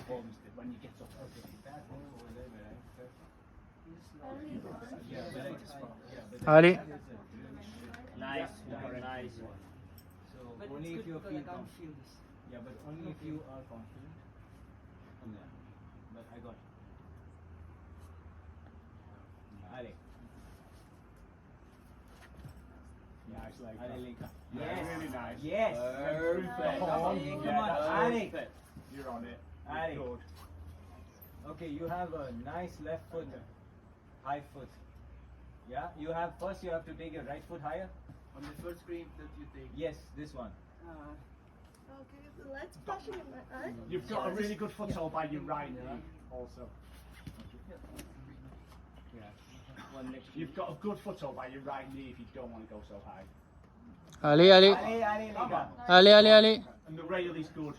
performance when you get up. Okay. Ali. Nice one, nice one. So only if you feel confident. Yeah, but only if you are confident. Yeah. But I got it. Ali. Nice leg. Ali. Yes. Really nice. Yes. Perfect. Come on, Ali. You're on it. Ali. Good. Okay, you have a nice left foot, high foot. Yeah, you have first. You have to take your right foot higher. On the first screen that you take. Yes, this one. Okay, so let's push it in my eye. You've got a really good foothold by your right knee, also. Yeah. One next. You've got a good foothold by your right knee if you don't want to go so high. Ali, Ali. Ali, Lika. Ali, Ali, Ali. And the rail is good.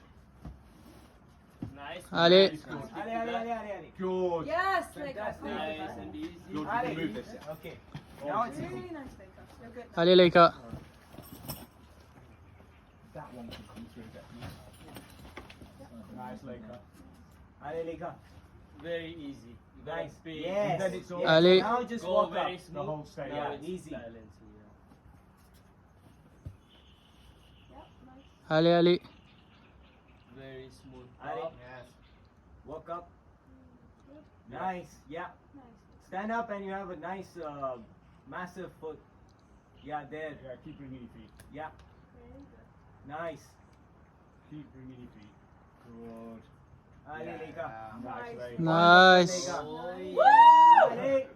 Nice. Ali. It's good. Ali. Good. Yes, like Fantastic. Nice and easy. Good. Ali. Remove this. Okay. Now it's really easy. nice makeup. You're good. Ali Leika. That one can come through definitely. Nice leg cut. Ali, Lika. Very easy. You gotta Nice. speed. Yes. Then it's all- Yes. Ali. Now just Go walk very up. smooth. The whole stage. Now Yeah, it's easy. silence, Yep, nice. Ali, Ali. Very smooth. Ali. Up. Yes. Walk up. Good. Nice. Yeah. Nice. Stand up and you have a nice, massive foot. Yeah, there. Yeah, keep bringing your feet. Yeah. Very good. Nice. Keep bringing your feet. Good. Ali, Lika. Nice leg. Nice. Oh, yeah. Woo! Ali.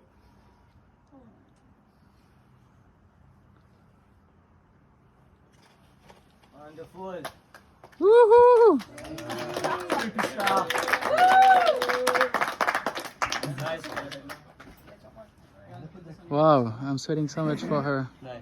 Wonderful. Woohoo! Superstar. Nice. Wow, I'm sweating so much for her. Nice.